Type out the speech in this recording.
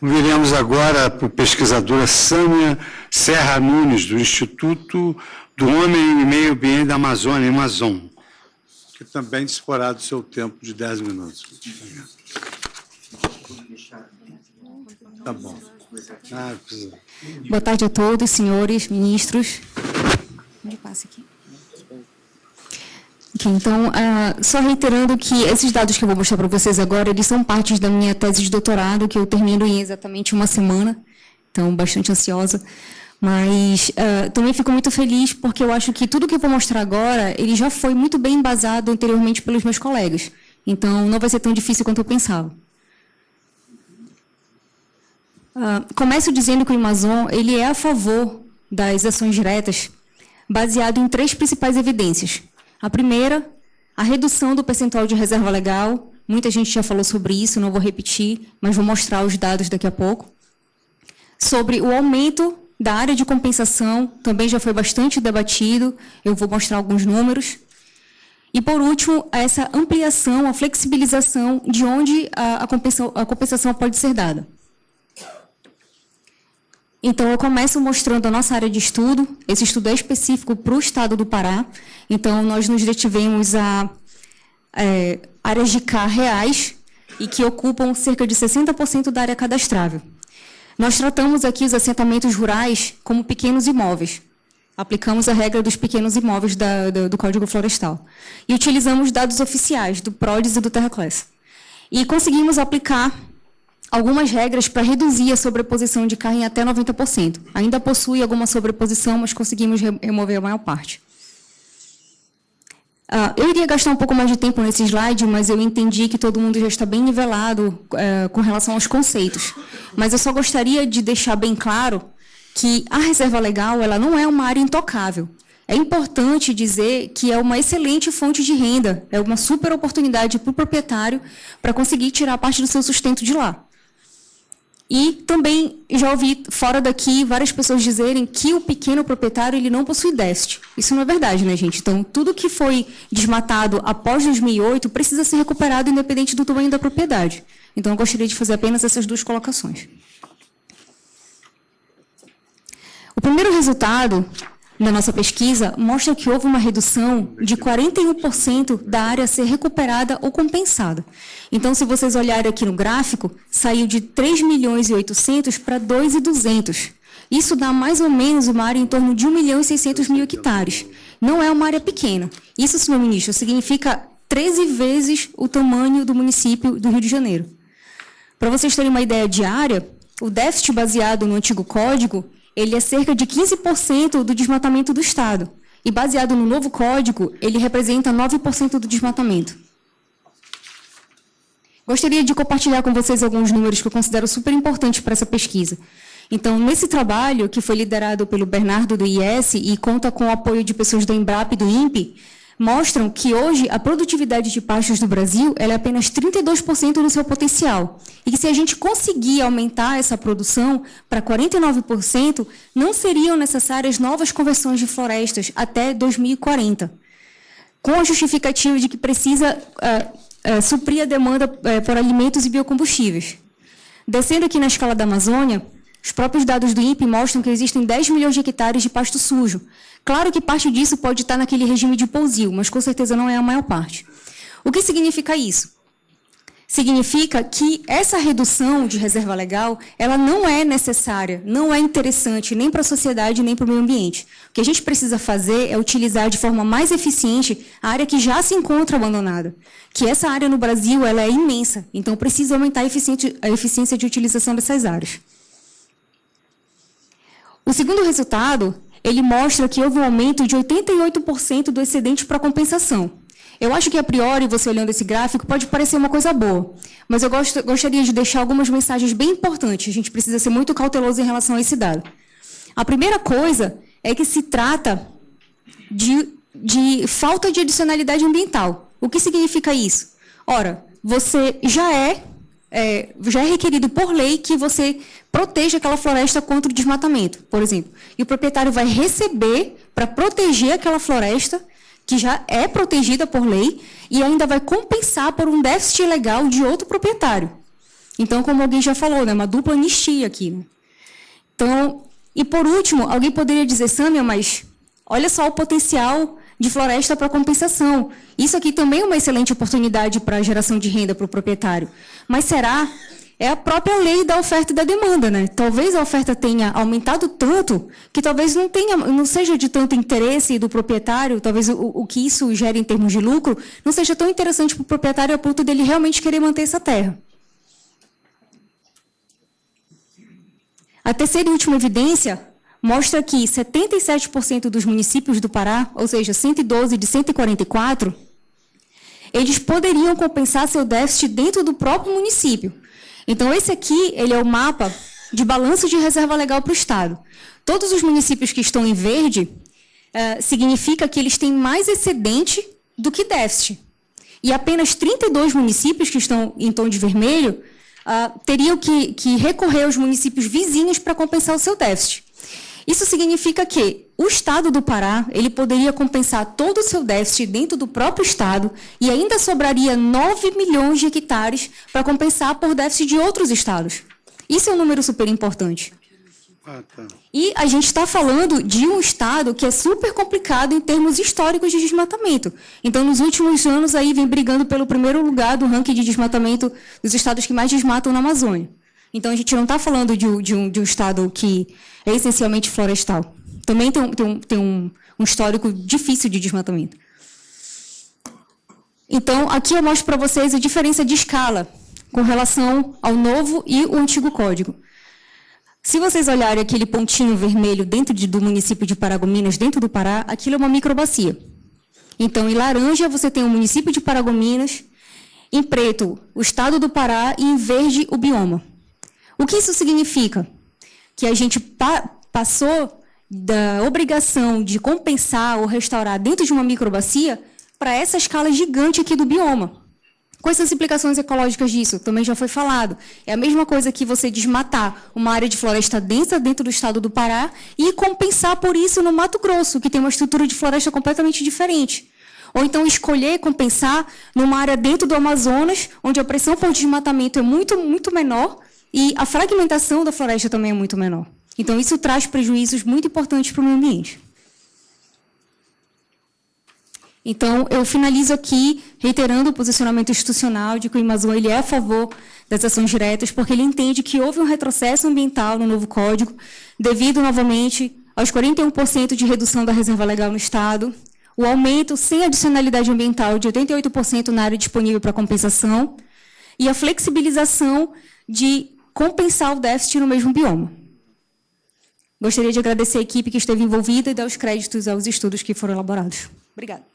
Viremos agora para a pesquisadora Sâmia Serra Nunes, do Instituto do Homem e Meio Ambiente da Amazônia, Amazon, que também disporá do seu tempo de 10 minutos. Tá bom. Boa tarde a todos, senhores, ministros. Onde passa aqui? Okay, então, só reiterando que esses dados que eu vou mostrar para vocês agora, eles são partes da minha tese de doutorado, que eu termino em exatamente uma semana, então, bastante ansiosa. Mas também fico muito feliz porque eu acho que tudo que eu vou mostrar agora, ele já foi muito bem embasado anteriormente pelos meus colegas. Então, não vai ser tão difícil quanto eu pensava. Começo dizendo que o Amazon ele é a favor das ações diretas, baseado em 3 principais evidências. A primeira, a redução do percentual de reserva legal. Muita gente já falou sobre isso, não vou repetir, mas vou mostrar os dados daqui a pouco. Sobre o aumento da área de compensação, também já foi bastante debatido, eu vou mostrar alguns números. E, por último, essa ampliação, a flexibilização de onde a compensação pode ser dada. Então, eu começo mostrando a nossa área de estudo. Esse estudo é específico para o estado do Pará. Então, nós nos detivemos a áreas de cá reais e que ocupam cerca de 60% da área cadastrável. Nós tratamos aqui os assentamentos rurais como pequenos imóveis. Aplicamos a regra dos pequenos imóveis do Código Florestal. E utilizamos dados oficiais do PRODES e do TerraClass. E conseguimos aplicar algumas regras para reduzir a sobreposição de carne em até 90%. Ainda possui alguma sobreposição, mas conseguimos remover a maior parte. Eu iria gastar um pouco mais de tempo nesse slide, mas eu entendi que todo mundo já está bem nivelado com relação aos conceitos. Mas eu só gostaria de deixar bem claro que a reserva legal ela não é uma área intocável. É importante dizer que é uma excelente fonte de renda, é uma super oportunidade para o proprietário para conseguir tirar parte do seu sustento de lá. E também já ouvi fora daqui várias pessoas dizerem que o pequeno proprietário ele não possui déficit. Isso não é verdade, né, gente? Então, tudo que foi desmatado após 2008 precisa ser recuperado independente do tamanho da propriedade. Então, eu gostaria de fazer apenas essas 2 colocações. O primeiro resultado da nossa pesquisa mostra que houve uma redução de 41% da área a ser recuperada ou compensada. Então, se vocês olharem aqui no gráfico, saiu de 3.800.000 para 2.200. Isso dá mais ou menos uma área em torno de 1.600.000 hectares. Não é uma área pequena. Isso, senhor ministro, significa 13 vezes o tamanho do município do Rio de Janeiro. Para vocês terem uma ideia de área, o déficit baseado no antigo código ele é cerca de 15% do desmatamento do Estado. E, baseado no novo código, ele representa 9% do desmatamento. Gostaria de compartilhar com vocês alguns números que eu considero super importantes para essa pesquisa. Então, nesse trabalho, que foi liderado pelo Bernardo do IES e conta com o apoio de pessoas da Embrapa e do INPE, mostram que hoje a produtividade de pastos do Brasil ela é apenas 32% do seu potencial. E que se a gente conseguir aumentar essa produção para 49%, não seriam necessárias novas conversões de florestas até 2040. Com a justificativa de que precisa suprir a demanda por alimentos e biocombustíveis. Descendo aqui na escala da Amazônia, os próprios dados do INPE mostram que existem 10 milhões de hectares de pasto sujo. Claro que parte disso pode estar naquele regime de pousio, mas com certeza não é a maior parte. O que significa isso? Significa que essa redução de reserva legal, ela não é necessária, não é interessante nem para a sociedade, nem para o meio ambiente. O que a gente precisa fazer é utilizar de forma mais eficiente a área que já se encontra abandonada. Que essa área no Brasil ela é imensa, então precisa aumentar a eficiência de utilização dessas áreas. O segundo resultado, ele mostra que houve um aumento de 88% do excedente para compensação. Eu acho que, a priori, você olhando esse gráfico, pode parecer uma coisa boa, mas eu gostaria de deixar algumas mensagens bem importantes. A gente precisa ser muito cauteloso em relação a esse dado. A primeira coisa é que se trata de falta de adicionalidade ambiental. O que significa isso? Ora, você já é requerido por lei que você proteja aquela floresta contra o desmatamento, por exemplo. E o proprietário vai receber para proteger aquela floresta, que já é protegida por lei, e ainda vai compensar por um déficit legal de outro proprietário. Então, como alguém já falou, né, uma dupla anistia aqui. Né? Então, e por último, alguém poderia dizer, Sâmia, mas olha só o potencial de floresta para compensação. Isso aqui também é uma excelente oportunidade para a geração de renda para o proprietário. Mas será? É a própria lei da oferta e da demanda, né? Talvez a oferta tenha aumentado tanto que talvez não seja de tanto interesse do proprietário, talvez o que isso gere em termos de lucro não seja tão interessante para o proprietário a ponto dele realmente querer manter essa terra. A terceira e última evidência mostra que 77% dos municípios do Pará, ou seja, 112 de 144, eles poderiam compensar seu déficit dentro do próprio município. Então, esse aqui ele é o mapa de balanço de reserva legal para o Estado. Todos os municípios que estão em verde significa que eles têm mais excedente do que déficit. E apenas 32 municípios que estão em tom de vermelho teriam que recorrer aos municípios vizinhos para compensar o seu déficit. Isso significa que o Estado do Pará ele poderia compensar todo o seu déficit dentro do próprio Estado e ainda sobraria 9 milhões de hectares para compensar por déficit de outros estados. Isso é um número super importante. E a gente está falando de um estado que é super complicado em termos históricos de desmatamento. Então, nos últimos anos, aí vem brigando pelo primeiro lugar do ranking de desmatamento dos estados que mais desmatam na Amazônia. Então, a gente não está falando de um estado que é essencialmente florestal. Também tem um histórico difícil de desmatamento. Então, aqui eu mostro para vocês a diferença de escala com relação ao novo e o antigo código. Se vocês olharem aquele pontinho vermelho dentro do município de Paragominas, dentro do Pará, aquilo é uma microbacia. Então, em laranja, você tem o município de Paragominas, em preto, o estado do Pará, e em verde, o bioma. O que isso significa? Que a gente passou da obrigação de compensar ou restaurar dentro de uma microbacia para essa escala gigante aqui do bioma. Quais são as implicações ecológicas disso? Também já foi falado. É a mesma coisa que você desmatar uma área de floresta densa dentro do estado do Pará e compensar por isso no Mato Grosso, que tem uma estrutura de floresta completamente diferente. Ou então escolher compensar numa área dentro do Amazonas, onde a pressão por desmatamento é muito, muito menor, e a fragmentação da floresta também é muito menor. Então, isso traz prejuízos muito importantes para o meio ambiente. Então, eu finalizo aqui reiterando o posicionamento institucional de que o Amazon ele é a favor das ações diretas, porque ele entende que houve um retrocesso ambiental no novo Código, devido, novamente, aos 41% de redução da reserva legal no Estado, o aumento sem adicionalidade ambiental de 88% na área disponível para compensação e a flexibilização de compensar o déficit no mesmo bioma. Gostaria de agradecer a equipe que esteve envolvida e dar os créditos aos estudos que foram elaborados. Obrigada.